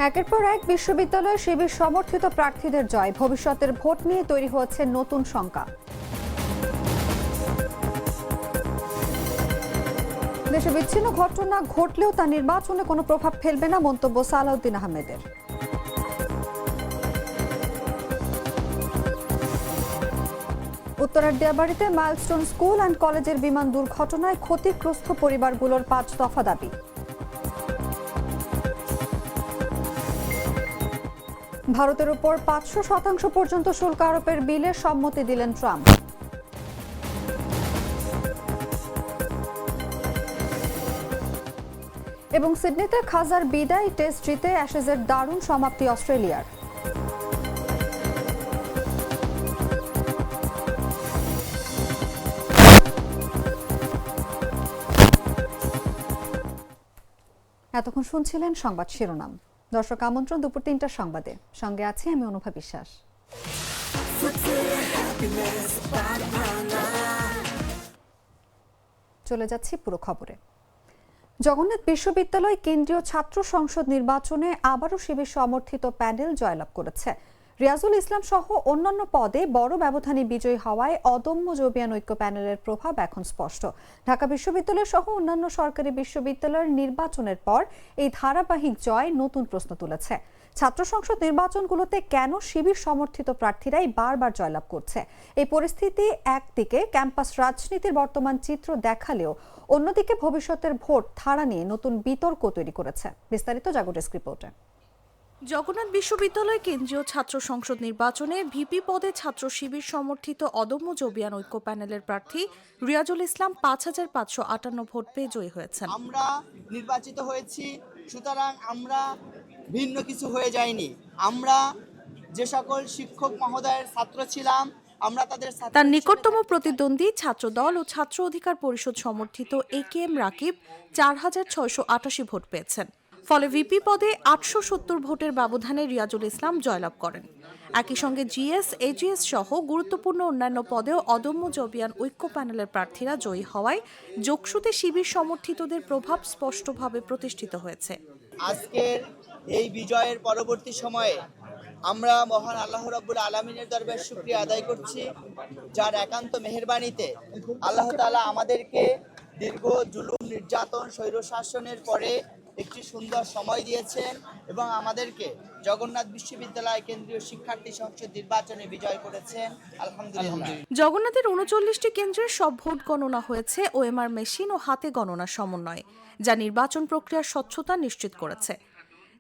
একের পর এক বিশ্ববিদ্যালয়ে শিবির সমর্থিত প্রার্থীদের জয়, ভবিষ্যতের ভোট নিয়ে তৈরি হচ্ছে নতুন শঙ্কা। দেশে বিচ্ছিন্ন ঘটনা ঘটলেও তা নির্বাচনে কোনো প্রভাব ফেলবে না, মন্তব্য সালাউদ্দিন আহমেদের। উত্তরার দিয়াবাড়িতে মাইলস্টোন স্কুল অ্যান্ড কলেজের বিমান দুর্ঘটনায় ক্ষতিগ্রস্ত পরিবারগুলোর 5 দফা দাবি। ভারতের উপর 500% পর্যন্ত শুল্ক আরোপের বিলে সম্মতি দিলেন ট্রাম্প। এবং সিডনিতে খাজার বিদায় টেস্ট জিতে অ্যাশেজের দারুণ সমাপ্তি অস্ট্রেলিয়ার। এতক্ষণ শুনছিলেন সংবাদ শিরোনাম। দর্শক, আমন্ত্রণ দুপুর 3টার সংবাদে। সঙ্গে আছি আমি অনুভা বিশ্বাস। চলে যাচ্ছি পুরো খবরে। জগন্নাথ বিশ্ববিদ্যালয় কেন্দ্রীয় ছাত্র সংসদ নির্বাচনে আবারও শিবির সমর্থিত প্যানেল জয়লাভ করেছে। রিয়াজুল ইসলাম সহ অন্যান্য পদে বড় ব্যবধানে বিজয়ী হওয়ায় অদম্য জবিয়ান ঐক্য প্যানেলের প্রভাব এখন স্পষ্ট। ঢাকা বিশ্ববিদ্যালয় সহ অন্যান্য সরকারি বিশ্ববিদ্যালয়ের নির্বাচনের পর এই ধারাবাহিক জয় নতুন প্রশ্ন তুলেছে। ছাত্র সংসদ নির্বাচনগুলোতে কেন শিবির সমর্থিত প্রার্থীরাই বারবার জয়লাভ করছে? এই পরিস্থিতি একদিকে ক্যাম্পাস রাজনীতির বর্তমান চিত্র দেখালেও অন্যদিকে ভবিষ্যতের ভোট ধারা নিয়ে নতুন বিতর্ক তৈরি করেছে। বিস্তারিত জাগো ডেস্ক রিপোর্টে। জগন্নাথ বিশ্ববিদ্যালয় কেন্দ্রীয় ছাত্র সংসদ নির্বাচনে ভিপি পদে ছাত্র শিবির সমর্থিত অদম্য জবিয়ান ঐক্য প্যানেলের প্রার্থী রিয়াজুল ইসলাম 5,558 ভোট পেয়ে জয়ী হয়েছেন। আমরা নির্বাচিত হয়েছি, সুতরাং আমরা ভিন্ন কিছু হয়ে যায়নি। আমরা যে সকল শিক্ষক মহোদয়ের ছাত্র ছিলাম, আমরা তার নিকটতম প্রতিদ্বন্দ্বী ছাত্রদল ও ছাত্র অধিকার পরিষদ সমর্থিত AKM রাকিব 4,688 ভোট পেয়েছেন। ফলে ভিপি পদে 870 ভোটের ব্যবধানে রিয়াজুল ইসলাম জয়লাভ করেন। একই সঙ্গে জিএস, এজিএস সহ গুরুত্বপূর্ণ অন্যান্য পদেও অদম্য জবিয়ান ঐক্য প্যানেলের প্রার্থীরা জয়ী হওয়ায় যোগসূতে শিবির সমর্থিতদের প্রভাব স্পষ্টভাবে প্রতিষ্ঠিত হয়েছে। আজকের এই বিজয়ের পরবর্তী সময়ে আমরা মহান আল্লাহ রাব্বুল আলামিনের দরবারে শুকরিয়া আদায় করছি, যার একান্ত মেহেরবানিতে আল্লাহ তাআলা আমাদেরকে দীর্ঘ জুলুম, নির্যাতন, স্বৈরশাসনের পরে একটি সুন্দর সময় দিয়েছেন এবং আমাদেরকে জগন্নাথ বিশ্ববিদ্যালয় কেন্দ্রীয় শিক্ষার্থী সংসদ নির্বাচনে বিজয় করেছেন। আলহামদুলিল্লাহ। জগন্নাথের 39টি কেন্দ্রের সব ভোট গণনা হয়েছে ওএমআর মেশিন ও হাতে গণনার সমন্বয়ে, যা নির্বাচন প্রক্রিয়ার স্বচ্ছতা নিশ্চিত করেছে।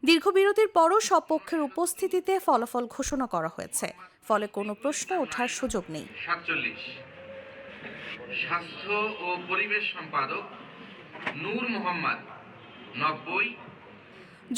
দীর্ঘ বিরতির পরও সব পক্ষের উপস্থিতিতে ফলাফল ঘোষণা করা হয়েছে, ফলে কোনো প্রশ্ন ওঠার সুযোগ নেই। 47 স্বাস্থ্য ও পরিবেশ সম্পাদক নূর মোহাম্মদ 90।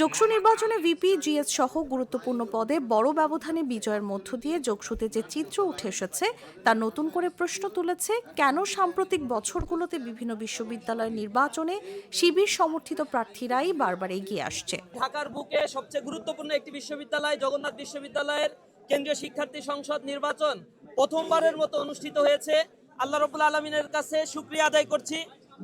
যোগসু নির্বাচনে ভিপি, জিএস সহ গুরুত্বপূর্ণ পদে বড় ব্যবধানে বিজয়ের মধ্য দিয়ে যোগসুতে যে চিত্র উঠে এসেছে তা নতুন করে প্রশ্ন তুলেছে কেন সাম্প্রতিক বছরগুলোতে বিভিন্ন বিশ্ববিদ্যালয়ের নির্বাচনে শিবির সমর্থিত প্রার্থীরাই বারবার এগিয়ে আসছে। ঢাকার বুকে সবচেয়ে গুরুত্বপূর্ণ একটি বিশ্ববিদ্যালয় জগন্নাথ বিশ্ববিদ্যালয়ের কেন্দ্রীয় শিক্ষার্থী সংসদ নির্বাচন প্রথমবারের মতো অনুষ্ঠিত হয়েছে। আল্লাহ রাব্বুল আলামিনের কাছে শুকরিয়া আদায় করছি।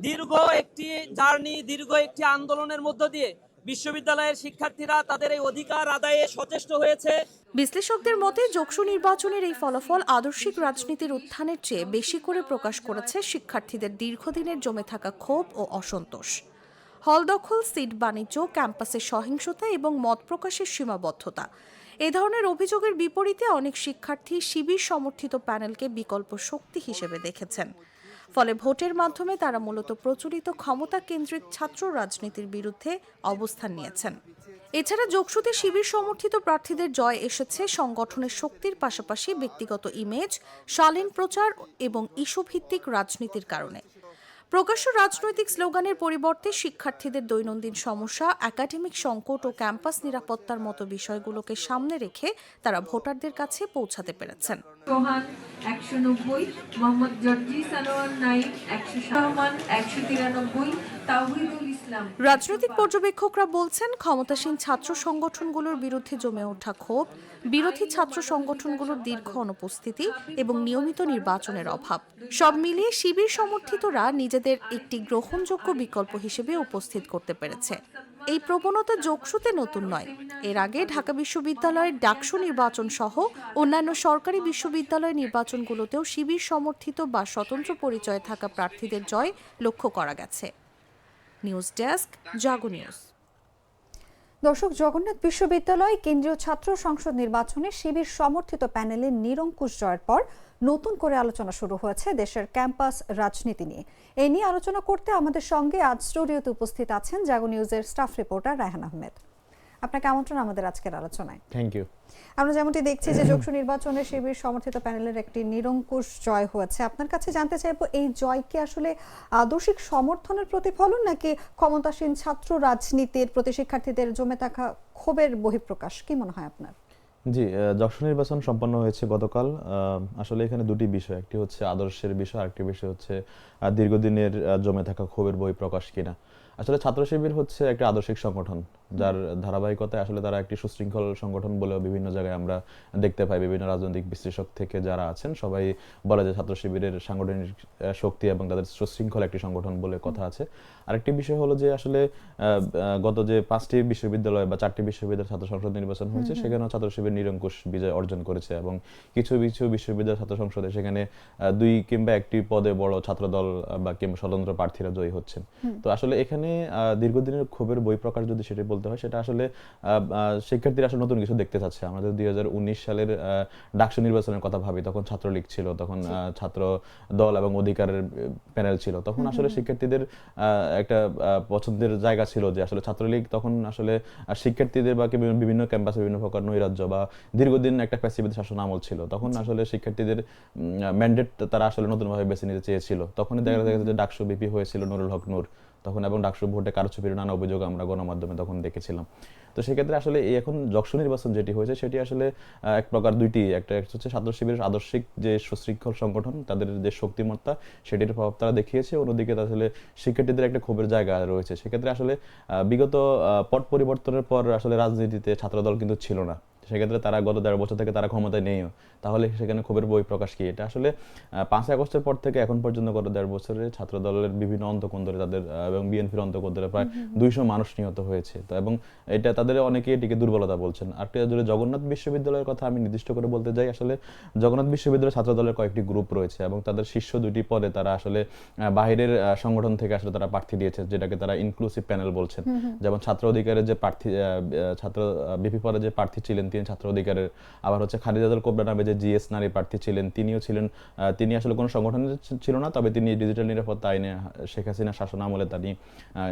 দীর্ঘ একটি জার্নি, দীর্ঘ একটি আন্দোলনের মধ্য দিয়ে বিশ্ববিদ্যালয়ের শিক্ষার্থীরা তাদের এই অধিকার আদায়ে সচেষ্ট হয়েছে। বিশ্লেষকদের মতে যোগসু নির্বাচনের এই ফলাফল আদর্শিক রাজনীতির উত্থানের চেয়ে বেশি করে প্রকাশ করেছে শিক্ষার্থীদের দীর্ঘদিনের জমে থাকা ক্ষোভ ও অসন্তোষ। হল দখল, সিট বাণিজ্য, ক্যাম্পাসের সহিংসতা এবং মত প্রকাশের সীমাবদ্ধতা, এ ধরনের অভিযোগের বিপরীতে অনেক শিক্ষার্থী শিবির সমর্থিত প্যানেলকে বিকল্প শক্তি হিসেবে দেখেছেন। ফলে ভোটের মাধ্যমে তারা মূলত প্রচলিত ক্ষমতা কেন্দ্রিক ছাত্র রাজনীতির বিরুদ্ধে অবস্থান নিয়েছেন। এছাড়া যোগসুতে শিবির সমর্থিত প্রার্থীদের জয় এসেছে সংগঠনের শক্তির পাশাপাশি ব্যক্তিগত ইমেজ, শালীন প্রচার এবং ইস্যুভিত্তিক রাজনীতির কারণে। প্রকাশ্য রাজনৈতিক স্লোগানের পরিবর্তে শিক্ষার্থীদের দৈনন্দিন সমস্যা, একাডেমিক সংকট ও ক্যাম্পাস নিরাপত্তার মতো বিষয়গুলোকে সামনে রেখে তারা ভোটারদের কাছে পৌঁছাতে পেরেছেন। সোহান 190, মোহাম্মদ জর্জি সানোয়ার নাইম 100, 193, তাওহিদুল ইসলাম। রাজনৈতিক পর্যবেক্ষকরা বলছেন ক্ষমতাসীন ছাত্র সংগঠনগুলোর বিরুদ্ধে জমে ওঠা ক্ষোভ, বিরোধী ছাত্র সংগঠনগুলোর দীর্ঘ অনুপস্থিতি এবং নিয়মিত নির্বাচনের অভাব সব মিলিয়ে শিবির সমর্থিতরা নিজেদের একটি গ্রহণযোগ্য বিকল্প হিসেবে উপস্থিত করতে পেরেছে। এই প্রবণতা যোগসুতে নতুন নয়। এর আগে ঢাকা বিশ্ববিদ্যালয়ের ডাকসু নির্বাচন সহ অন্যান্য সরকারি বিশ্ববিদ্যালয় নির্বাচনগুলোতেও শিবির সমর্থিত বা স্বতন্ত্র পরিচয়ে থাকা প্রার্থীদের জয় লক্ষ্য করা গেছে। নিউজ ডেস্ক, জাগো নিউজ। দর্শক, জগন্নাথ বিশ্ববিদ্যালয় কেন্দ্রীয় ছাত্র সংসদ নির্বাচনে শিবির সমর্থিত প্যানেলের নিরঙ্কুশ জয়ের পর নতুন করে আলোচনা শুরু হয়েছে দেশের ক্যাম্পাস রাজনীতি নিয়ে। এই নিয়ে আলোচনা করতে আমাদের সঙ্গে আজ স্টুডিওতে উপস্থিত আছেন জাগো নিউজের স্টাফ রিপোর্টার রায়হান আহমেদ। আপনাকে আমন্ত্রণ আমাদের আজকের আলোচনায়। Thank you. আমরা যেমনটি দেখছি যে যোগসু নির্বাচনে শিবির সমর্থিত প্যানেলের একটি নিরঙ্কুশ জয় হয়েছে। আপনার কাছে জানতে চাইবো, এই জয় কি আসলে আদর্শিক সমর্থনের প্রতিফলন নাকি ক্ষমতাসীন ছাত্র রাজনীতির প্রতি শিক্ষার্থীদের জমে থাকা ক্ষোভের বহিঃপ্রকাশ? কি মনে হয় আপনার? জি, যশোর নির্বাচন সম্পন্ন হয়েছে গতকাল। আসলে এখানে দুটি বিষয়, একটি হচ্ছে আদর্শের বিষয়, আরেকটি বিষয় হচ্ছে দীর্ঘদিনের জমে থাকা ক্ষোভের বহিঃপ্রকাশ কিনা। আসলে ছাত্র শিবির হচ্ছে একটা আদর্শিক সংগঠন, যার ধারাবাহিকতায় আসলে তারা একটি সুশৃঙ্খল সংগঠন বলেও বিভিন্ন জায়গায় আমরা দেখতে পাই। বিভিন্ন রাজনৈতিক বিশ্লেষক থেকে যারা আছেন সবাই বলে যে ছাত্র শিবিরের সাংগঠনিক শক্তি এবং তাদের সুশৃঙ্খল একটি সংগঠন বলে কথা আছে। আরেকটি বিষয় হলো যে আসলে গত যে 5টি বিশ্ববিদ্যালয় বা 4টি বিশ্ববিদ্যালয় ছাত্র সংসদ নির্বাচন হয়েছে, সেখানেও ছাত্র শিবির নিরঙ্কুশ বিজয় অর্জন করেছে এবং কিছু কিছু বিশ্ববিদ্যালয় ছাত্র সংসদে সেখানে 2 কিংবা 1টি পদে বড় ছাত্রদল বা কিংবা স্বতন্ত্র প্রার্থীরা জয়ী হচ্ছেন। তো আসলে এখানে দীর্ঘদিনের ক্ষোভের বহিঃপ্রকাশ যদি সেটা বলতে হয়, সেটা আসলে শিক্ষার্থীরা আসলে নতুন কিছু দেখতে চাচ্ছে। আমাদের 2019 সালের ডাকসু নির্বাচনের কথা ভাবি, তখন ছাত্রলীগ ছিল, তখন ছাত্র দল এবং অধিকারের প্যানেল ছিল। তখন আসলে শিক্ষার্থীদের একটা পছন্দের জায়গা ছিল যে আসলে ছাত্রলীগ তখন আসলে শিক্ষার্থীদের বা বিভিন্ন ক্যাম্পাসে বিভিন্ন প্রকার নৈরাজ্য বা দীর্ঘদিন একটা ফ্যাসিবাদী শাসন আমল ছিল, তখন আসলে শিক্ষার্থীদের ম্যান্ডেট তারা আসলে নতুনভাবে বেছে নিতে চেয়েছিল। তখনই দেখা গেছে যে ডাকসু বিপি হয়েছিল নুরুল হক নূর তখন, এবং ডাকসু ভোটে কারচুপির নানা অভিযোগ আমরা গণমাধ্যমে তখন দেখেছিলাম। তো সেক্ষেত্রে আসলে এই এখন যশোর নির্বাচন যেটি হয়েছে সেটি আসলে এক প্রকার দুইটি, একটা হচ্ছে ছাত্র শিবিরের আদর্শিক যে সুশৃঙ্খল সংগঠন, তাদের যে শক্তিমত্তা সেটির প্রভাব তারা দেখিয়েছে, অন্যদিকে আসলে শিক্ষার্থীদের একটা ক্ষোভের জায়গা রয়েছে। সেক্ষেত্রে আসলে বিগত পট পরিবর্তনের পর আসলে রাজনীতিতে ছাত্রদল কিন্তু ছিল না, সেক্ষেত্রে তারা গত 1.5 বছর থেকে তারা ক্ষমতায় নেইও, তাহলে সেখানে ক্ষোভের বহিঃপ্রকাশ কি? এটা আসলে 5 আগস্টের পর থেকে এখন পর্যন্ত গত 1.5 বছরে ছাত্রদলের বিভিন্ন অন্তঃকন্দরে তাদের এবং বিএনপির অন্তঃকন্দরে প্রায় 200 মানুষ নিহত হয়েছে। তো এবং এটা তাদের অনেকে এটিকে দুর্বলতা বলছেন। আর যদি জগন্নাথ বিশ্ববিদ্যালয়ের কথা আমি নির্দিষ্ট করে বলতে যাই, আসলে জগন্নাথ বিশ্ববিদ্যালয়ের ছাত্রদলের কয়েকটি গ্রুপ রয়েছে এবং তাদের শীর্ষ 2টি পদে তারা আসলে বাহিরের সংগঠন থেকে আসলে তারা প্রার্থী দিয়েছে, যেটাকে তারা ইনক্লুসিভ প্যানেল বলছেন। যেমন ছাত্র অধিকারের যে প্রার্থী, ছাত্র বিপি পদে যে প্রার্থী ছিলেন তিনি ছাত্র অধিকারের, আবার হচ্ছে খাদিজাতুল কোবরা নামে যে জিএস নারী প্রার্থী ছিলেন তিনিও ছিলেন, তিনি আসলে কোনো সংগঠনের ছিল না, তবে তিনি ডিজিটাল নিরাপত্তা আইনে শেখ হাসিনা শাসন আমলে তিনি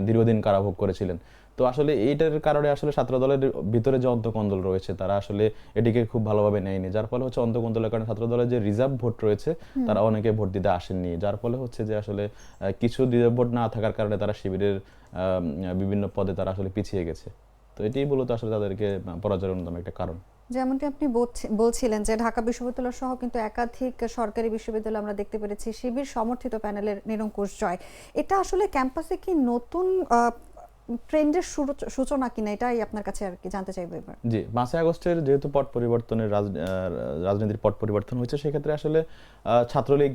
দীর্ঘদিন কারাভোগ করেছিলেন। তো আসলে এইটার কারণে আসলে ছাত্রদলের ভিতরে যে অন্তঃকন্দল রয়েছে তারা আসলে এটিকে খুব ভালোভাবে নেয়নি, যার ফলে হচ্ছে অন্তঃকন্দলের কারণে ছাত্রদলের যে রিজার্ভ ভোট রয়েছে তারা অনেকে ভোট দিতে আসেননি, যার ফলে হচ্ছে যে আসলে কিছু রিজার্ভ ভোট না থাকার কারণে তারা শিবিরের বিভিন্ন পদে তারা আসলে পিছিয়ে গেছে। তো এটাই মূলত আসলে তাদেরকে পরাজয়ের অন্যতম একটা কারণ। যেমনটি আপনি বলছিলেন যে ঢাকা বিশ্ববিদ্যালয় সহ কিন্তু একাধিক সরকারি বিশ্ববিদ্যালয় আমরা দেখতে পেরেছি শিবির সমর্থিত প্যানেলের নিরঙ্কুশ জয়। এটা আসলে ক্যাম্পাসে কি নতুন ট্রেন্ডের সূচনা কিনা, এটাই আপনার কাছে আর কি জানতে চাইবো এবার। জি, 5 আগস্টের যেহেতু পট পরিবর্তনের রাজনীতির পট পরিবর্তন হয়েছে, সেক্ষেত্রে আসলে ছাত্রলীগ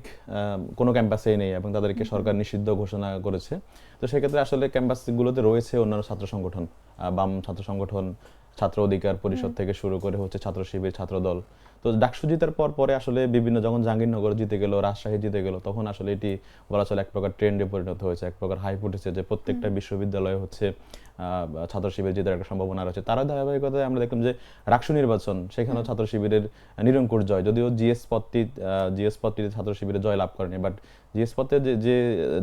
কোনো ক্যাম্পাসেই নেই এবং তাদেরকে সরকার নিষিদ্ধ ঘোষণা করেছে। তো সেক্ষেত্রে আসলে ক্যাম্পাসগুলোতে রয়েছে অন্যান্য ছাত্র সংগঠন, বাম ছাত্র সংগঠন, ছাত্র অধিকার পরিষদ থেকে শুরু করে হচ্ছে ছাত্র শিবির, ছাত্রদল। তো ডাকসু জিতার পরে আসলে বিভিন্ন, যখন জাহাঙ্গীরনগর জিতে গেল, রাজশাহী জিতে গেল, তখন আসলে এটি বলা চলে এক প্রকার ট্রেন্ডে পরিণত হয়েছে, এক প্রকার হাইপ উঠেছে যে প্রত্যেকটা বিশ্ববিদ্যালয়ে হচ্ছে ছাত্র শিবির জেতার একটা সম্ভাবনা রয়েছে। তারা ধারাবাহিকতায় আমরা দেখলাম যে ডাকসু নির্বাচন, সেখানেও ছাত্র শিবিরের নিরঙ্কুশ জয়, যদিও জিএস পদটিতে ছাত্র শিবিরের জয় লাভ করেনি, বাট জিএস পদে যে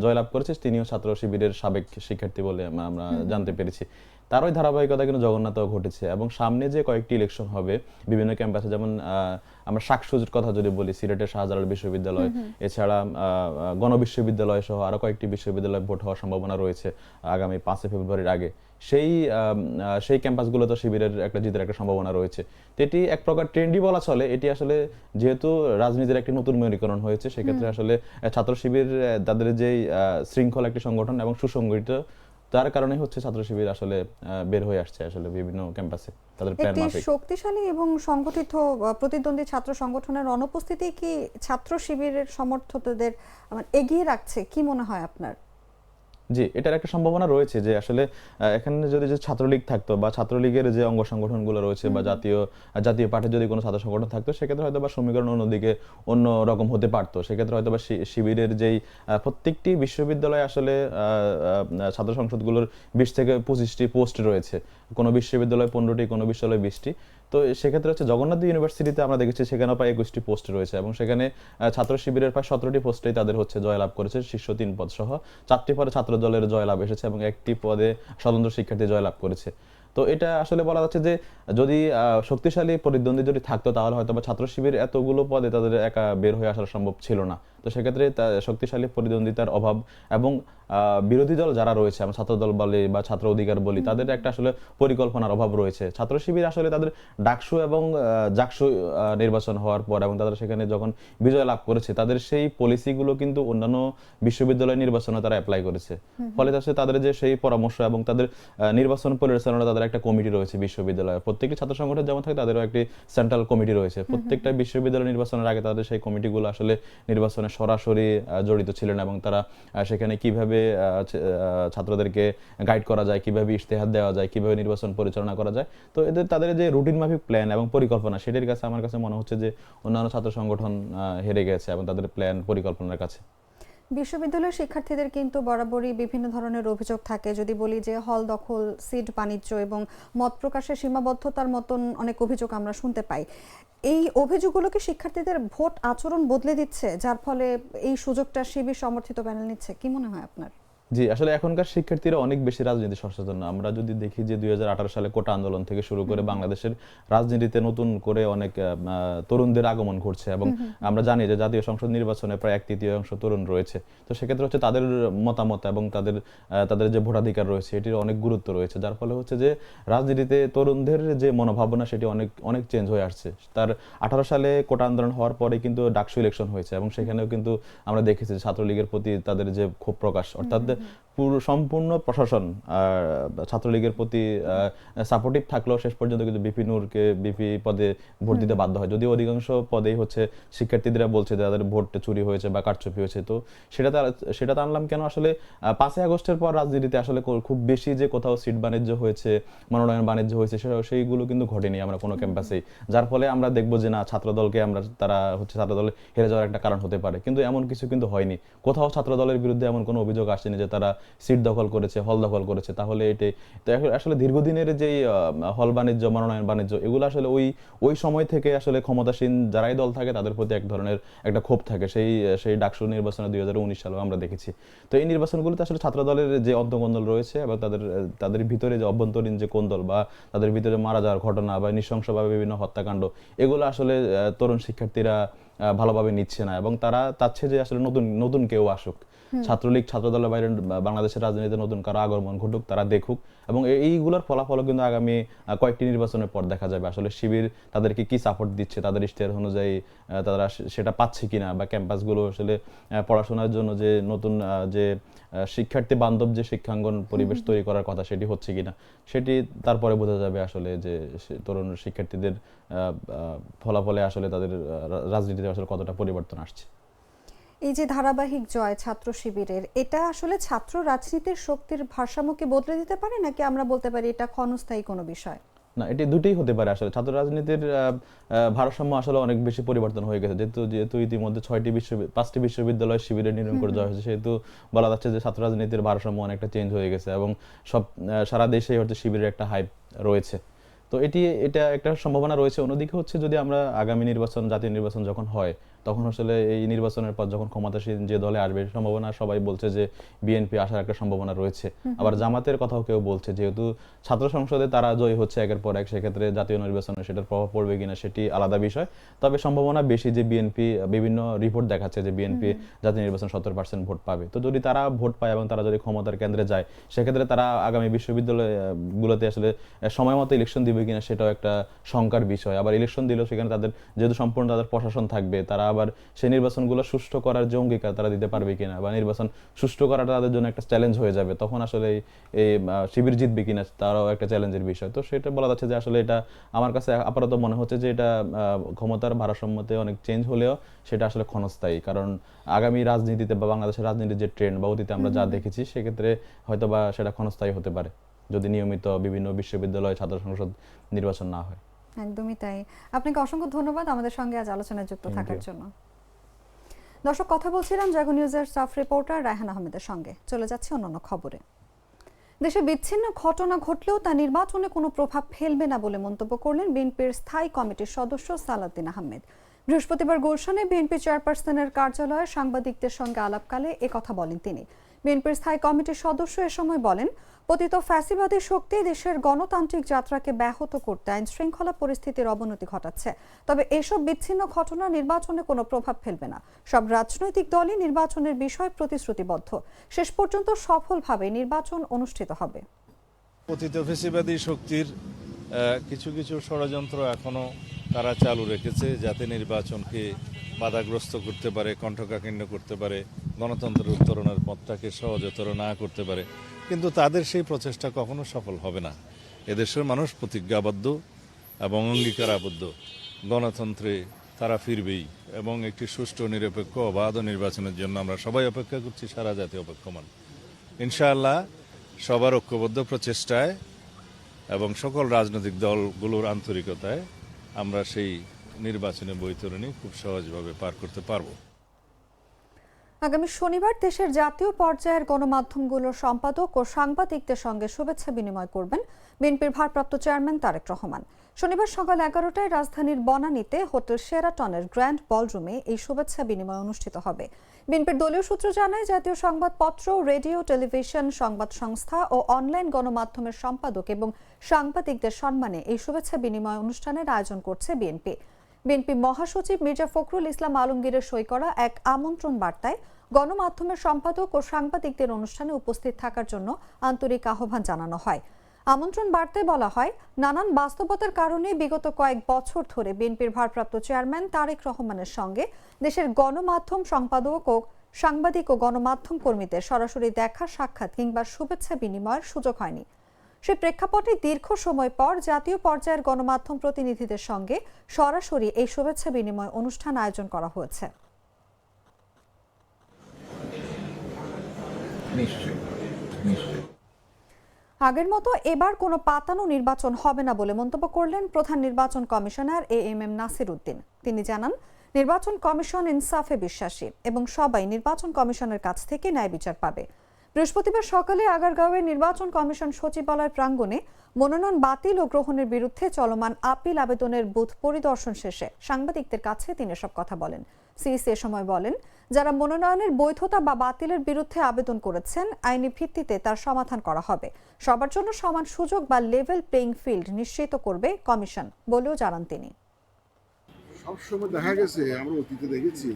জয়লাভ করেছে তিনিও ছাত্র শিবিরের সাবেক শিক্ষার্থী বলে আমরা জানতে পেরেছি। তারই ধারাবাহিকতা কিন্তু জগন্নাথেও ঘটেছে এবং সামনে যে কয়েকটি ইলেকশন হবে বিভিন্ন ক্যাম্পাসে, যেমন আমরা শাকসুজের কথা যদি বলি, সিলেটের শাহজালাল বিশ্ববিদ্যালয়, এছাড়া গণবিশ্ববিদ্যালয় সহ আরো কয়েকটি বিশ্ববিদ্যালয়ে ভোট হওয়ার সম্ভাবনা রয়েছে আগামী 5 ফেব্রুয়ারির আগে। সেই ক্যাম্পাসগুলোতে শিবিরের একটা জিতের একটা সম্ভাবনা রয়েছে। তো এটি এক প্রকার ট্রেন্ডই বলা চলে। এটি আসলে যেহেতু রাজনীতির একটি নতুন মেরুকরণ হয়েছে, সেক্ষেত্রে আসলে ছাত্র শিবির তাদের যেই শৃঙ্খলা একটি সংগঠন এবং সুসংগঠিত, তার কারণে হচ্ছে ছাত্র শিবির আসলে বের হয়ে আসছে আসলে বিভিন্ন ক্যাম্পাসে তাদের প্ল্যান মাফিক। একটি শক্তিশালী এবং সংগঠিত প্রতিদ্বন্দ্বী ছাত্র সংগঠনের অনুপস্থিতি কি ছাত্র শিবিরের সমর্থকদের এগিয়ে রাখছে, কি মনে হয় আপনার? জি, এটার একটা সম্ভাবনা রয়েছে যে আসলে এখানে যদি যে ছাত্রলীগ থাকতো বা ছাত্রলীগের যে অঙ্গ সংগঠনগুলো রয়েছে বা জাতীয় পার্টির যদি কোনো ছাত্র সংগঠন থাকতো, সেক্ষেত্রে হয়তো বা সমীকরণ অন্যদিকে অন্য রকম হতে পারতো। সেক্ষেত্রে হয়তো বা শিবিরের যেই প্রত্যেকটি বিশ্ববিদ্যালয়ে আসলে ছাত্র সংসদগুলোর 20 থেকে 25টি পোস্ট রয়েছে, কোনো বিশ্ববিদ্যালয়ে 15টি, কোনো বিশ্ববিদ্যালয়ে 20টি। তো সেক্ষেত্রে হচ্ছে জগন্নাথ ইউনিভার্সিটিতে আমরা দেখেছি সেখানে প্রায় 21টি পোস্ট রয়েছে এবং সেখানে ছাত্র শিবিরের প্রায় 17টি পোস্টেই তাদের হচ্ছে জয়লাভ করেছে, শীর্ষ 3 পদ সহ। 4টি পদে ছাত্র দলের জয়লাভ এসেছে এবং 1টি পদে স্বতন্ত্র শিক্ষার্থী জয়লাভ করেছে। তো এটা আসলে বলা যাচ্ছে যে যদি শক্তিশালী প্রতিদ্বন্দ্বী যদি থাকতো তাহলে হয়তো বা ছাত্র শিবির এতগুলো পদে তাদের একা বের হয়ে আসা সম্ভব ছিল না। তো সেক্ষেত্রে শক্তিশালী প্রতিদ্বন্দ্বিতার অভাব এবং বিরোধী দল যারা রয়েছে, আমরা ছাত্র দল বলি বা ছাত্র অধিকার বলি, তাদের একটা আসলে পরিকল্পনার অভাব রয়েছে। ছাত্র শিবির আসলে তাদের ডাকসু এবং জাকসু নির্বাচন হওয়ার পর এবং তারা সেখানে যখন বিজয় লাভ করেছে, তাদের সেই পলিসিগুলো কিন্তু অন্যান্য বিশ্ববিদ্যালয় নির্বাচনে তারা অ্যাপ্লাই করেছে। ফলে তাদের যে সেই পরামর্শ এবং তাদের নির্বাচন পরিচালনা, তাদের একটা কমিটি রয়েছে বিশ্ববিদ্যালয়ে। প্রত্যেকটি ছাত্র সংগঠন যেমন থাকে তাদেরও একটি সেন্ট্রাল কমিটি রয়েছে। প্রত্যেকটা বিশ্ববিদ্যালয় নির্বাচনের আগে তাদের সেই কমিটিগুলো আসলে নির্বাচনে সরাসরি জড়িত ছিলেন এবং তারা সেখানে কিভাবে ছাত্রদেরকে গাইড করা যায়, কিভাবে ইশতেহার দেওয়া যায়, কিভাবে নির্বাচন পরিচালনা করা যায়। তো তাদের যে রুটিন মাফিক প্ল্যান এবং পরিকল্পনা, সেটির কাছে আমার কাছে মনে হচ্ছে যে অন্যান্য ছাত্র সংগঠন হেরে গেছে এবং তাদের প্ল্যান পরিকল্পনার কাছে। বিশ্ববিদ্যালয়ের শিক্ষার্থীদের কিন্তু বরাবরই বিভিন্ন ধরনের অভিযোগ থাকে। যদি বলি যে হল দখল, সিট বাণিজ্য এবং মত প্রকাশের সীমাবদ্ধতার মতন অনেক অভিযোগ আমরা শুনতে পাই। এই অভিযোগগুলো কি শিক্ষার্থীদের ভোট আচরণ বদলে দিচ্ছে, যার ফলে এই সুযোগটা শিবির সমর্থিত প্যানেল নিচ্ছে? কি মনে হয় আপনার? জি, আসলে এখনকার শিক্ষার্থীরা অনেক বেশি রাজনীতি সচেতন। আমরা যদি দেখি যে 2018 সালে কোটা আন্দোলন থেকে শুরু করে বাংলাদেশের রাজনীতিতে নতুন করে অনেক তরুণদের আগমন ঘটছে এবং আমরা জানি যে জাতীয় সংসদ নির্বাচনে প্রায় 1/3 তরুণ রয়েছে। তো সেক্ষেত্রে হচ্ছে তাদের মতামত এবং তাদের যে ভোটাধিকার রয়েছে এটির অনেক গুরুত্ব রয়েছে, যার ফলে হচ্ছে যে রাজনীতিতে তরুণদের যে মনোভাবনা সেটি অনেক চেঞ্জ হয়ে আসছে। 18 সালে কোটা আন্দোলন হওয়ার পরে কিন্তু ডাকসু ইলেকশন হয়েছে এবং সেখানেও কিন্তু আমরা দেখেছি ছাত্রলীগের প্রতি তাদের যে ক্ষোভ প্রকাশ, অর্থাৎ সম্পূর্ণ প্রশাসন ছাত্রলীগের প্রতি সাপোর্টিভ থাকলেও শেষ পর্যন্ত কিন্তু বিপি নূরকে বিপি পদে ভোট দিতে বাধ্য হয়, যদিও অধিকাংশ পদেই হচ্ছে শিক্ষার্থীরা বলছে যে তাদের ভোট চুরি হয়েছে বা কারচুপি হয়েছে। তো সেটা আনলাম কেন, আসলে 5ই আগস্টের পর রাজনীতিতে আসলে খুব বেশি যে কোথাও সিট বাণিজ্য হয়েছে, মনোনয়ন বাণিজ্য হয়েছে সেইগুলো কিন্তু ঘটেনি আমরা কোনো ক্যাম্পাসেই, যার ফলে আমরা দেখবো যে না ছাত্রদলকে তারা হচ্ছে ছাত্রদলে হেরে যাওয়ার একটা কারণ হতে পারে, কিন্তু এমন কিছু কিন্তু হয়নি। কোথাও ছাত্রদলের বিরুদ্ধে এমন কোনো অভিযোগ আসেনি যে তারা সিট দখল করেছে, হল দখল করেছে। তাহলে এটাই তো আসলে দীর্ঘদিনের যেই হল বাণিজ্য, মনোনয়ন বাণিজ্য, এগুলো আসলে ওই সময় থেকে আসলে ক্ষমতাসীন যারাই দল থাকে তাদের প্রতি এক ধরনের একটা ক্ষোভ থাকে। সেই ডাকসু নির্বাচনে 2019 সালেও আমরা দেখেছি। তো এই নির্বাচনগুলোতে আসলে ছাত্রদলের যে অন্তঃকন্দল রয়েছে এবং তাদের ভিতরে যে অভ্যন্তরীণ যে কোন্দল বা তাদের ভিতরে মারা যাওয়ার ঘটনা বা নৃশংসভাবে বিভিন্ন হত্যাকাণ্ড, এগুলো আসলে তরুণ শিক্ষার্থীরা ভালোভাবে নিচ্ছে না এবং তারা চাচ্ছে যে আসলে নতুন কেউ আসুক। ছাত্রলীগ, ছাত্রদলের বাইরে বাংলাদেশের রাজনীতিতে নতুন কারো আগমন ঘটুক, তারা দেখুক এবং এইগুলোর ফলাফল কিন্তু আগামী কয়েকটি নির্বাচনের পর দেখা যাবে আসলে শিবির তাদেরকে কি সাপোর্ট দিচ্ছে, তাদের ইশতেহার অনুযায়ী তারা সেটা পাচ্ছে কিনা, বা ক্যাম্পাসগুলো আসলে পড়াশোনার জন্য যে নতুন যে শিক্ষার্থী বান্ধব যে শিক্ষাঙ্গন পরিবেশ তৈরি করার কথা সেটি হচ্ছে কিনা, সেটি তারপরে বোঝা যাবে আসলে যে তরুণ শিক্ষার্থীদের ফলাফলে আসলে তাদের রাজনীতিতে আসলে কতটা পরিবর্তন আসছে। এই যে ধারাবাহিক জয় ছাত্র শিবিরের, এটা আসলে ছাত্র রাজনীতির শক্তির ভারসাম্যকে বদলে দিতে পারে, নাকি আমরা বলতে পারি এটা ক্ষণস্থায়ী কোনো বিষয়? না, এটি দুটোই হতে পারে। আসলে ছাত্র রাজনীতির ভারসাম্য আসলে অনেক বেশি পরিবর্তন হয়ে গেছে, যেহেতু ইতিমধ্যে 5টি বিশ্ববিদ্যালয় শিবিরের নির্মূল করে দেওয়া হয়েছে, সেহেতু বলা যাচ্ছে যে ছাত্র রাজনীতির ভারসাম্য অনেকটা চেঞ্জ হয়ে গেছে এবং সারা দেশেই হচ্ছে শিবিরের একটা হাইপ রয়েছে। তো এটা একটা সম্ভাবনা রয়েছে। অন্যদিকে হচ্ছে যদি আমরা আগামী নির্বাচন, জাতীয় নির্বাচন যখন হয়, তখন আসলে এই নির্বাচনের পর যখন ক্ষমতাসীন যে দলে আসবে, সম্ভাবনা সবাই বলছে যে বিএনপি আসার একটা সম্ভাবনা রয়েছে। আবার জামাতের কথাও কেউ বলছে, যেহেতু ছাত্র সংসদে তারা জয়ী হচ্ছে একের পর এক, সেক্ষেত্রে জাতীয় নির্বাচনে সেটার প্রভাব পড়বে কিনা সেটি আলাদা বিষয়। তবে সম্ভাবনা বেশি যে বিএনপি, বিভিন্ন রিপোর্ট দেখাচ্ছে যে বিএনপি জাতীয় নির্বাচন 70% ভোট পাবে। তো যদি তারা ভোট পায় এবং তারা যদি ক্ষমতার কেন্দ্রে যায়, সেক্ষেত্রে তারা আগামী বিশ্ববিদ্যালয়গুলোতে আসলে সময় মতো ইলেকশন দিবে কিনা সেটাও একটা শঙ্কার বিষয়। আবার ইলেকশন দিলেও সেখানে তাদের যেহেতু সম্পূর্ণ তাদের প্রশাসন থাকবে, তারা আবার সেই নির্বাচনগুলো সুষ্ঠু করার যে অঙ্গীকার তারা দিতে পারবে কিনা, বা নির্বাচন সুষ্ঠু করাটা তাদের জন্য একটা চ্যালেঞ্জ হয়ে যাবে, তখন আসলে এই শিবির জিতবে কিনা তারাও একটা চ্যালেঞ্জের বিষয়। তো সেটা বলা যাচ্ছে যে আসলে এটা আমার কাছে আপাতত মনে হচ্ছে যে এটা ক্ষমতার ভারসাম্যতে অনেক চেঞ্জ হলেও সেটা আসলে ক্ষণস্থায়ী, কারণ আগামী রাজনীতিতে বা বাংলাদেশের রাজনীতির যে ট্রেন্ড বা অতীতে আমরা যা দেখেছি সেক্ষেত্রে হয়তো বা সেটা ক্ষণস্থায়ী হতে পারে যদি নিয়মিত বিভিন্ন বিশ্ববিদ্যালয় ছাত্র সংসদ নির্বাচন না হয়। একদমই তাই। আপনাকে অসংখ্য ধন্যবাদ আমাদের সঙ্গে আজ আলোচনায় যুক্ত থাকার জন্য। দর্শক, কথা বলছিলাম জাগো নিউজের স্টাফ রিপোর্টার রায়হান আহমেদের সঙ্গে। চলে যাচ্ছে অন্যান্য খবরে। দেশে বিচ্ছিন্ন ঘটনা ঘটলেও তা নির্বাচনে কোনো প্রভাব ফেলবে না বলে মন্তব্য করলেন বিএনপির স্থায়ী কমিটির সদস্য সালাউদ্দিন আহমেদ। বৃহস্পতিবার গুলশানে বিএনপি চেয়ারপারসনের কার্যালয়ে সাংবাদিকদের সঙ্গে আলাপকালে একথা বলেন তিনি। বিএনপির স্থায়ী কমিটির সদস্য এ সময় বলেন, পতিত ফ্যাসিবাদী শক্তি দেশের গণতান্ত্রিক যাত্রাকে ব্যাহত করতে আইন শৃঙ্খলা পরিস্থিতির অবনতি ঘটাচ্ছে। তবে এসব বিচ্ছিন্ন ঘটনা নির্বাচনে কোনো প্রভাব ফেলবে না। সব রাজনৈতিক দলই নির্বাচনের বিষয়ে প্রতিশ্রুতিবদ্ধ। শেষ পর্যন্ত সফলভাবে নির্বাচন অনুষ্ঠিত হবে। পতিত ফ্যাসিবাদী শক্তির কিছু কিছু ষড়যন্ত্র এখনো তারা চালু রেখেছে, যাতে নির্বাচনকে বাধাগ্রস্ত করতে পারে, কণ্ঠকাকীর্ণ করতে পারে, গণতন্ত্রের উত্তরণের পথটাকে সহজতর না করতে পারে। কিন্তু তাদের সেই প্রচেষ্টা কখনো সফল হবে না। এদেশের মানুষ প্রতিজ্ঞাবদ্ধ এবং অঙ্গীকারাবদ্ধ, গণতন্ত্রে তারা ফিরবেই এবং একটি সুষ্ঠু নিরপেক্ষ অবাধ নির্বাচনের জন্য আমরা সবাই অপেক্ষা করছি, সারা জাতি অপেক্ষমান। ইনশাআল্লাহ সবার ঐক্যবদ্ধ প্রচেষ্টায় এবং সকল রাজনৈতিক দলগুলোর আন্তরিকতায় আমরা সেই নির্বাচনের বৈতরণী খুব সহজভাবে পার করতে পারব। আগামী শনিবার দেশের জাতীয় পর্যায়ের গণমাধ্যমগুলোর সম্পাদক ও সাংবাদিকদের সঙ্গে শুভেচ্ছা বিনিময় করবেন বিএনপির ভারপ্রাপ্ত চেয়ারম্যান তারেক রহমান। শনিবার সকাল 11টায় রাজধানীর বনানীতে হোটেল শেরাটনের গ্র্যান্ড বলরুমে এই শুভেচ্ছা বিনিময় অনুষ্ঠিত হবে। বিএনপির দলীয় সূত্র জানায়, জাতীয় সংবাদপত্র, রেডিও, টেলিভিশন, সংবাদ সংস্থা ও অনলাইন গণমাধ্যমের সম্পাদক এবং সাংবাদিকদের সম্মানে এই শুভেচ্ছা বিনিময় অনুষ্ঠানের আয়োজন করছে বিএনপি। বিএনপি মহাসচিব মির্জা ফখরুল ইসলাম আলমগীরের সই করা এক আমন্ত্রণ বার্তায় গণমাধ্যমের সম্পাদক ও সাংবাদিকদের অনুষ্ঠানে উপস্থিত থাকার জন্য আন্তরিক আহ্বান জানানো হয়। আমন্ত্রণ বার্তায় বলা হয়, নানান বাস্তবতার কারণে বিগত কয়েক বছর ধরে বিএনপির ভারপ্রাপ্ত চেয়ারম্যান তারেক রহমানের সঙ্গে দেশের গণমাধ্যম সম্পাদক ও সাংবাদিক ও গণমাধ্যম কর্মীদের সরাসরি দেখা সাক্ষাৎ কিংবা শুভেচ্ছা বিনিময়ের সুযোগ হয়নি। সে প্রেক্ষাপটে দীর্ঘ সময় পর জাতীয় পর্যায়ের গণমাধ্যম প্রতিনিধিদের সঙ্গে সরাসরি এই শুভেচ্ছা বিনিময় অনুষ্ঠান আয়োজন করা হয়েছে। আগের মতো এবার কোনো পাতানো নির্বাচন হবে না বলে মন্তব্য করলেন প্রধান নির্বাচন কমিশনার AMM নাসির উদ্দিন। তিনি জানান, নির্বাচন কমিশন ইনসাফে বিশ্বাসী এবং সবাই নির্বাচন কমিশনের কাছ থেকে ন্যায় বিচার পাবে। বৃহস্পতিবার সকালে আগারগাঁওয়ের নির্বাচন কমিশন সচিবালয় প্রাঙ্গণে মনোনয়ন বাতিল ও গ্রহণের বিরুদ্ধে চলমান আপিল আবেদনের বুথ পরিদর্শন শেষে সাংবাদিকদের কাছে তিনি এসব কথা বলেন। সিইসি এ সময় বলেন, যারা মনোনয়নের বৈধতা বা বাতিলের বিরুদ্ধে আবেদন করেছেন, আইনি ভিত্তিতে তার সমাধান করা হবে। সবার জন্য সমান সুযোগ বা লেভেল প্লেইং ফিল্ড নিশ্চিত করবে কমিশন বলেও জানান তিনি। সবসময় দেখা গেছে, আমরা অতীতে দেখেছি,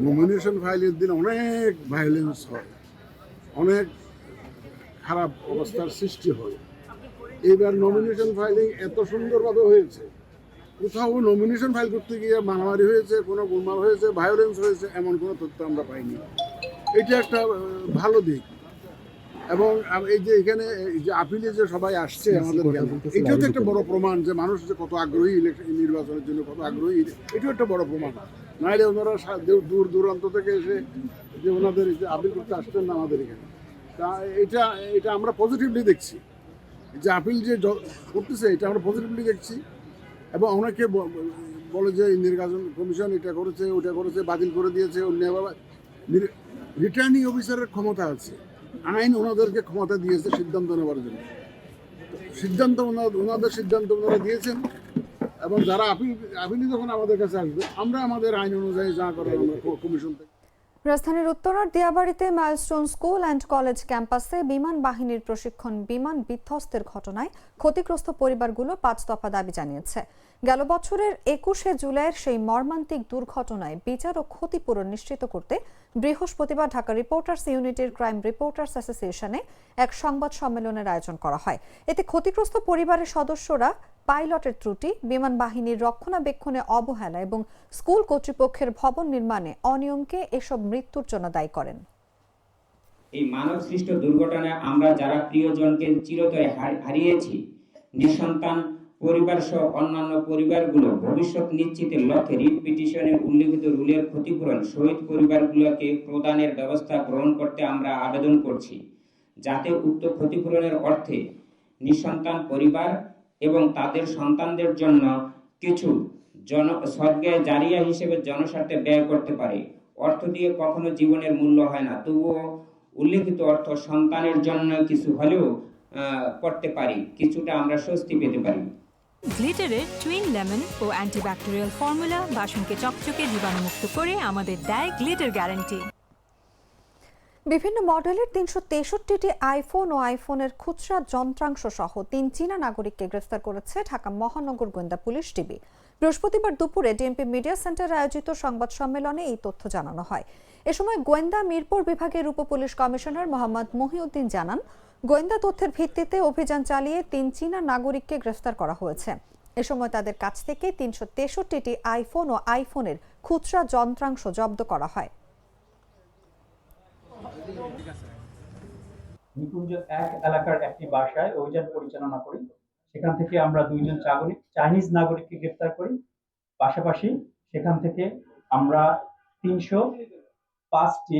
নমিনেশন ফাইলের দিন অনেক ভায়োলেন্স হয়, অনেক খারাপ অবস্থার সৃষ্টি হয়। এবার নমিনেশন ফাইলিং এত সুন্দরভাবে হয়েছে, কোথাও নমিনেশন ফাইল করতে গিয়ে মারামারি হয়েছে, কোনো গোলমাল হয়েছে, ভায়োলেন্স হয়েছে, এমন কোনো তথ্য আমরা পাইনি। এটা একটা ভালো দিক। এবং এই যে এখানে যে আপিলে যে সবাই আসছে আমাদের, এটাও তো একটা বড় প্রমাণ যে মানুষ যে কত আগ্রহী নির্বাচনের জন্য, কত আগ্রহী, এটাও একটা বড় প্রমাণ। নাহলে ওনারা দূর দূরান্ত থেকে এসে যে ওনাদের যে আপিল করতে আসতেন না আমাদের এখানে, তা এটা আমরা পজিটিভলি দেখছি। যে আপিল যে করতেছে এটা আমরা পজিটিভলি দেখছি। এবং অনেকে বলে যে নির্বাচন কমিশন এটা করেছে, ওটা করেছে, বাতিল করে দিয়েছে, অন্য রিটার্নিং অফিসারের ক্ষমতা আছে, আইন ওনাদেরকে ক্ষমতা দিয়েছে সিদ্ধান্ত নেওয়ার জন্য। সিদ্ধান্ত ওনাদের সিদ্ধান্ত ওনারা দিয়েছেন, এবং যারা আপিলি যখন আমাদের কাছে আসবে, আমরা আমাদের আইন অনুযায়ী যা করে আমরা কমিশন থেকে। রাজধানীর উত্তরার দিয়াবাড়িতে মাইলস্টোন স্কুল অ্যান্ড কলেজ ক্যাম্পাসে বিমান বাহিনীর প্রশিক্ষণ বিমান বিধ্বস্তের ঘটনায় ক্ষতিগ্রস্ত পরিবারগুলো 5 দফা দাবি জানিয়েছে। গেল বছরের 21শে জুলাইয়ের সেই মর্মান্তিক দুর্ঘটনায় বিচার ও ক্ষতিপূরণ নিশ্চিত করতে বৃহস্পতিবার ঢাকা রিপোর্টার্স ইউনিটির ক্রাইম রিপোর্টার্স অ্যাসোসিয়েশনে এক সংবাদ সম্মেলনের আয়োজন করা হয়। এতে ক্ষতিগ্রস্ত পরিবারের সদস্যরা পাইলটের ত্রুটি, বিমান বাহিনীর রক্ষণাবেক্ষণে অবহেলা এবং স্কুল কর্তৃপক্ষের ভবন নির্মাণে অনিয়মকে এসব মৃত্যুর জন্য দায়ী করেন। এই মানব সৃষ্ট দুর্ঘটনায় আমরা যারা প্রিয়জনকে চিরতরে হারিয়েছি, নিঃসন্তান পরিবার সহ অন্যান্য পরিবারগুলো ভবিষ্যৎ নিশ্চিতের লক্ষ্যে রিট পিটিশনের উল্লেখিত রুলের ক্ষতিপূরণ শহীদ পরিবারগুলোকে প্রদানের ব্যবস্থা গ্রহণ করতে আমরা আবেদন করছি, যাতে উক্ত ক্ষতিপূরণের অর্থে নিঃসন্তান পরিবার এবং তাদের সন্তানদের জন্য কিছু সদগায়ে জারিয়া হিসেবে জনস্বার্থে ব্যয় করতে পারে। অর্থ দিয়ে কখনো জীবনের মূল্য হয় না, তবুও উল্লেখিত অর্থ সন্তানের জন্য কিছু হলেও করতে পারি, কিছুটা আমরা স্বস্তি পেতে পারি। গ্লিটারের টুইন লেমন ও অ্যান্টিব্যাকটেরিয়াল ফর্মুলা বাসনকে চকচকে জীবাণুমুক্ত করে আমাদের দেয় গ্লিটার গ্যারান্টি। বিভিন্ন মডেলের ৩৬৩টি আইফোন ও আইফোনের খুচরা যন্ত্রাংশ সহ ৩ চীনা নাগরিককে গ্রেফতার করেছে ঢাকা মহানগর গোয়েন্দা পুলিশ ডিবি। বৃহস্পতিবার দুপুরে ডিএমপি মিডিয়া সেন্টারে আয়োজিত সংবাদ সম্মেলনে এই তথ্য জানানো হয়। এ সময় গোয়েন্দা মিরপুর বিভাগের উপপুলিশ কমিশনার মোহাম্মদ মহিউদ্দিন জানান, গোয়েন্দা তথ্যের ভিত্তিতে অভিযান চালিয়ে ৩ চীনা নাগরিককে গ্রেফতার করা হয়েছে। এ সময় তাদের কাছ থেকে ৩৬৩টি আইফোন ও আইফোনের খুচরা যন্ত্রাংশ জব্দ করা হয়। নিকুঞ্জ ১ এলাকার একটি বাসায় অভিযান পরিচালনা করি। সেখান থেকে আমরা ২ জন চাইনিজ নাগরিককে গ্রেফতার করি। পাশাপাশি সেখান থেকে আমরা ৩০৫টি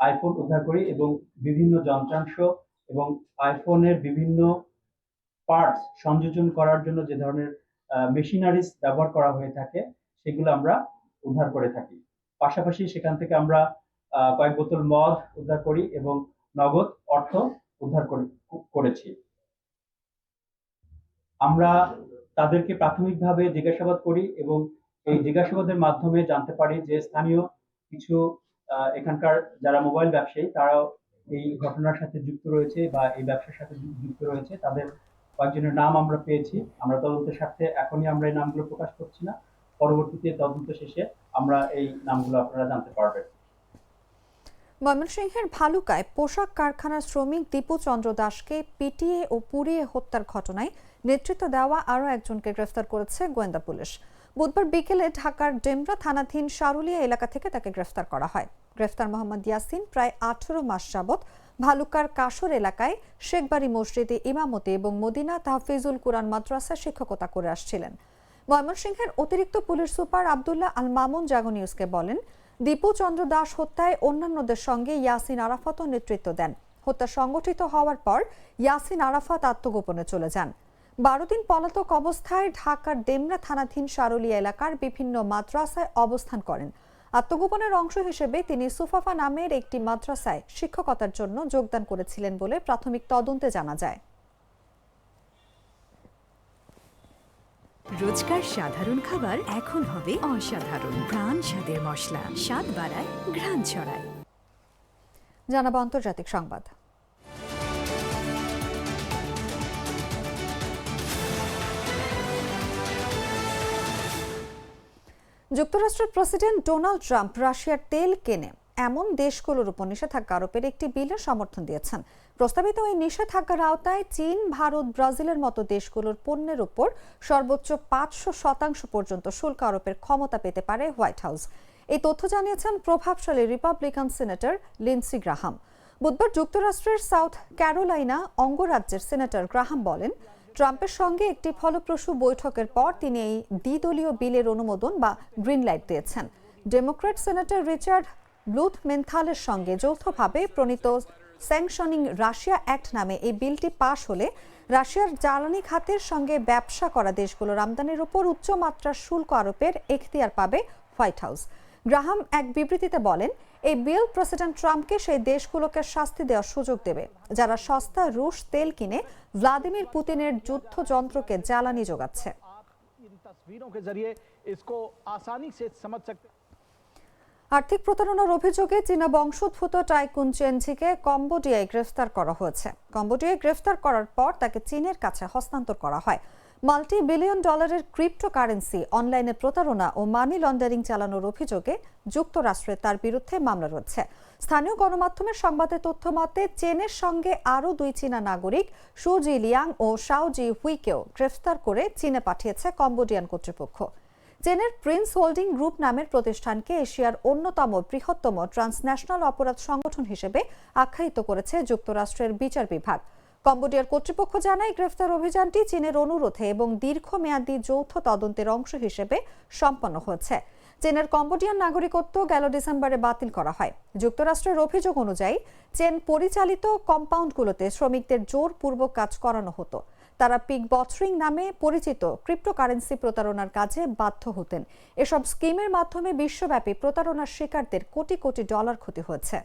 আইফোন উদ্ধার করি এবং বিভিন্ন যন্ত্রাংশ এবং আইফোনের বিভিন্ন পার্টস সংযোজন করার জন্য যে ধরনের মেশিনারিজ ব্যবহার করা হয়ে থাকে সেগুলো আমরা উদ্ধার করে থাকি। পাশাপাশি সেখান থেকে আমরা কয়েক বোতল মদ উদ্ধার করি এবং নগদ অর্থ উদ্ধার করেছি। আমরা তাদেরকে প্রাথমিকভাবে জিজ্ঞাসাবাদ করি এবং এই জিজ্ঞাসাবাদের মাধ্যমে জানতে পারি যে স্থানীয় কিছু এখানকার যারা মোবাইল ব্যবসায়ী তারাও এই ঘটনার সাথে যুক্ত রয়েছে বা এই ব্যবসার সাথে যুক্ত রয়েছে। তাদের কয়েকজনের নাম আমরা পেয়েছি। আমরা তদন্তের স্বার্থে এখনই আমরা এই নামগুলো প্রকাশ করছি না, পরবর্তীতে তদন্ত শেষে আমরা এই নামগুলো আপনারা জানতে পারবেন। ময়মনসিংহের ভালুকায় পোশাক কারখানার শ্রমিক দীপু চন্দ্র দাসকে পিটিয়ে ও পুড়িয়ে হত্যার ঘটনায় নেতৃত্ব দেওয়া আরও একজনকে গ্রেফতার করেছে গোয়েন্দা পুলিশ। বুধবার বিকেলে ঢাকার ডেমরা থানাধীন সারুলিয়া এলাকা থেকে তাকে গ্রেফতার করা হয়। গ্রেফতার মোহাম্মদ ইয়াসিন প্রায় 18 মাস যাবৎ ভালুকার কাশর এলাকায় শেখবাড়ি মসজিদে ইমামতি এবং মদিনা তাহফিজুল কুরআন মাদ্রাসায় শিক্ষকতা করে আসছিলেন। ময়মনসিংহের অতিরিক্ত পুলিশ সুপার আব্দুল্লাহ আল মামুন জাগো নিউজকে বলেন, দীপু চন্দ্র দাস হত্যায় অন্যান্যদের সঙ্গে ইয়াসিন আরাফাতও নেতৃত্ব দেন। হত্যা সংগঠিত হওয়ার পর ইয়াসিন আরাফাত আত্মগোপনে চলে যান। 12 দিন পলাতক অবস্থায় ঢাকার ডেমরা থানাধীন সারুলিয়া এলাকার বিভিন্ন মাদ্রাসায় অবস্থান করেন। আত্মগোপনের অংশ হিসেবে তিনি সুফাফা নামের একটি মাদ্রাসায় শিক্ষকতার জন্য যোগদান করেছিলেন বলে প্রাথমিক তদন্তে জানা যায়। রোজকার সাধারণ খাবার এখন হবে অসাধারণ। প্রাণ স্বাদের মশলা, স্বাদ বাড়ায়, ঘ্রাণ ছড়ায়। জানাবো আন্তর্জাতিক সংবাদ। যুক্তরাষ্ট্রের প্রেসিডেন্ট ডোনাল্ড ট্রাম্প রাশিয়ার তেল কেনে এমন দেশগুলোর উপর নিষেধাজ্ঞা আরোপের একটি বিলের সমর্থন দিয়েছেন। প্রস্তাবিত এই নিষেধাজ্ঞার আওতায় চীন, ভারত, ব্রাজিলের মতো দেশগুলোর পণ্যের উপর সর্বোচ্চ 500% পর্যন্ত শুল্ক আরোপের ক্ষমতা পেতে পারে হোয়াইট হাউস। এই তথ্য জানিয়েছেন প্রভাবশালী রিপাবলিকান সিনেটর লিন্ডসি গ্রাহাম। বুধবার যুক্তরাষ্ট্রের সাউথ ক্যারোলাইনা অঙ্গরাজ্যের সিনেটর গ্রাহাম বলেন, ট্রাম্পের সঙ্গে একটি ফলপ্রসূ বৈঠকের পর তিনি এই দ্বিদলীয় বিলের অনুমোদন বা গ্রিন লাইট দিয়েছেন। ডেমোক্র্যাট সিনেটর রিচার্ড ব্লুথমেন্থালের সঙ্গে যৌথভাবে প্রণীত স্যাংশনিং রাশিয়া অ্যাক্ট নামে এই বিলটি পাশ হলে রাশিয়ার জ্বালানি খাতের সঙ্গে ব্যবসা করা দেশগুলোর আমদানির উপর উচ্চমাত্রার শুল্ক আরোপের এখতিয়ার পাবে হোয়াইট হাউস। গ্রাহাম এক বিবৃতিতে বলেন, এই বিল প্রেসিডেন্ট ট্রাম্পকে সেই দেশগুলোকে শাস্তি দেওয়ার সুযোগ দেবে যারা সস্তা রুশ তেল কিনে ভ্লাদিমির পুতিনের যুদ্ধযন্ত্রকে জ্বালানি যোগাচ্ছে। আর্থিক প্রতারণার অভিযোগে চীনা বংশোদ্ভূত টাইকুন চেনঝিকে কম্বোডিয়ায় গ্রেফতার করা হয়েছে। কম্বোডিয়ায় গ্রেফতার করার পর তাকে চীনের কাছে হস্তান্তর করা হয়। মাল্টি বিলিয়ন ডলারের ক্রিপ্টোকারেন্সি অনলাইনে প্রতারণা ও মানি লন্ডারিং চালানোর অভিযোগে যুক্তরাষ্ট্রে তার বিরুদ্ধে মামলা রয়েছে। স্থানীয় গণমাধ্যমের সংবাদে তথ্য মতে চীনের সঙ্গে আরও 2 চীনা নাগরিক শু জি লিয়াং ও শাও জি হুইকেও গ্রেফতার করে চীনে পাঠিয়েছে কম্বোডিয়ান কর্তৃপক্ষ। চীনের প্রিন্স হোল্ডিং গ্রুপ নামের প্রতিষ্ঠানকে এশিয়ার অন্যতম বৃহত্তম ট্রান্সন্যাশনাল অপরাধ সংগঠন হিসেবে আখ্যায়িত করেছে যুক্তরাষ্ট্রের বিচার বিভাগ। কম্বোডিয়ার কর্তৃপক্ষ জানায় গ্রেফতার অভিযানটি চীনের অনুরোধে এবং দীর্ঘমেয়াদী যৌথ তদন্তের অংশ হিসেবে সম্পন্ন হয়েছে। চীনের কম্বোডিয়ান নাগরিকত্ব গেল ডিসেম্বরে বাতিল করা হয়। যুক্তরাষ্ট্রের অভিযোগ অনুযায়ী চীন পরিচালিত কম্পাউন্ডগুলোতে শ্রমিকদের জোরপূর্বক কাজ করানো হতো। তারা পিক বটরিং নামে পরিচিত ক্রিপ্টোকারেন্সি প্রতারণার কাজে বাধ্য হতেন। এসব স্কিমের মাধ্যমে বিশ্বব্যাপী প্রতারণার শিকারদের কোটি কোটি ডলার ক্ষতি হয়েছে।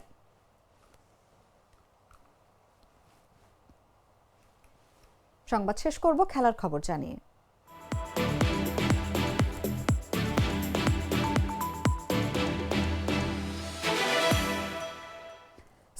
সংবাদ শেষ করব খেলার খবর জানিয়ে।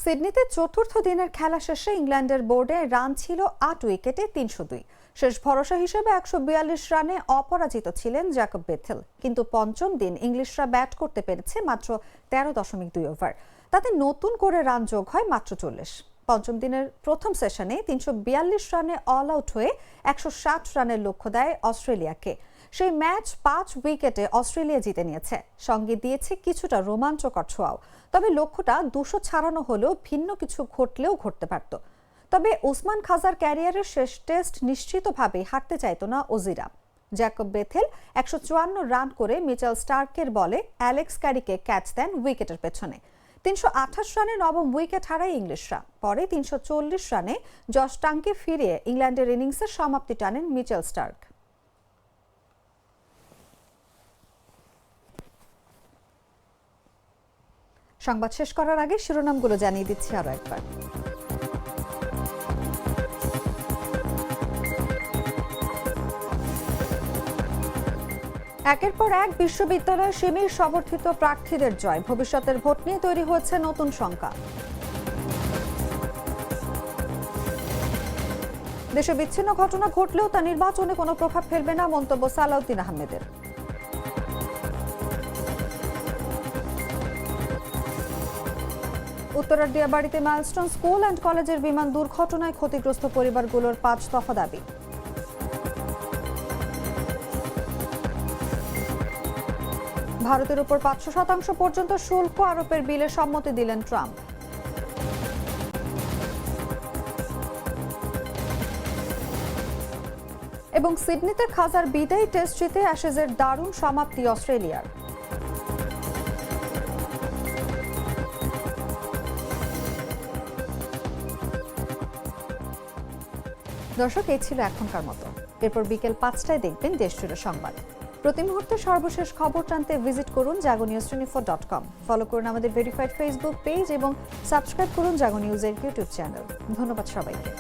সিডনিতে চতুর্থ দিনের খেলা শেষে ইংল্যান্ডের বোর্ডে রান ছিল 8 উইকেটে 302। শেষ ভরসা হিসেবে 142 রানে অপরাজিত ছিলেন জ্যাকব বেথেল। কিন্তু পঞ্চম দিন ইংলিশরা ব্যাট করতে পেরেছে মাত্র 13.2 ওভার। তাতে নতুন করে রান যোগ হয় মাত্র 40। পঞ্চম দিনের প্রথম সেশনে 342 রানে অল আউট হয়ে 160 রানের লক্ষ্য দেয় অস্ট্রেলিয়াকে। সেই ম্যাচ 5 উইকেটে অস্ট্রেলিয়া জিতে নিয়েছে। সঙ্গে দিয়েছে কিছুটা রোমাঞ্চকর ছোঁয়াও। তবে লক্ষ্যটা 200 ছাড়ানো হলেও ভিন্ন কিছু ঘটলেও ঘটতে পারত। তবে ওসমান খাজার ক্যারিয়ারের শেষ টেস্ট নিশ্চিতভাবেই হারতে চাইত না অজিরা। জ্যাকব বেথেল 154 রান করে মিচেল স্টার্কের বলে অ্যালেক্স ক্যারিকে ক্যাচ দেন উইকেটের পেছনে। 328 রানে নবম উইকেট হারায় ইংলিশরা। পরে 340 রানে জশ টাংকে ফিরিয়ে ইংল্যান্ডের ইনিংসের সমাপ্তি টানেন মিচেল স্টার্ক। সংবাদ শেষ করার আগে শিরোনামগুলো জানিয়ে দিচ্ছি আরো একবার। একের পর এক বিশ্ববিদ্যালয় শিবির সমর্থিত প্রার্থীদের জয়। ভবিষ্যতের ভোট নিয়ে তৈরি হয়েছে নতুন শঙ্কা। দেশে বিচ্ছিন্ন ঘটনা ঘটলেও তা নির্বাচনে কোনো প্রভাব ফেলবে না, মন্তব্য সালাউদ্দিন আহমেদের। উত্তরার দিয়াবাড়িতে মাইলস্টোন স্কুল অ্যান্ড কলেজের বিমান দুর্ঘটনায় ক্ষতিগ্রস্ত পরিবারগুলোর 5 দফা দাবি। ভারতের উপর 500% পর্যন্ত শুল্ক আরোপের বিলে সম্মতি দিলেন ট্রাম্প। এবং সিডনিতে খাজার বিদায়ী টেস্ট জিতে অ্যাশেজের দারুণ সমাপ্তি অস্ট্রেলিয়ার। দর্শক, এই ছিল এখনকার মতো। এরপর বিকেল 5টায় দেখবেন দেশজুড়ে সংবাদ। প্রতি মুহূর্তে সর্বশেষ খবর জানতে ভিজিট করুন jagonews24.com। ফলো করুন আমাদের ভেরিফাইড ফেসবুক পেজ এবং সাবস্ক্রাইব করুন জাগো নিউজের ইউটিউব চ্যানেল। ধন্যবাদ সবাইকে।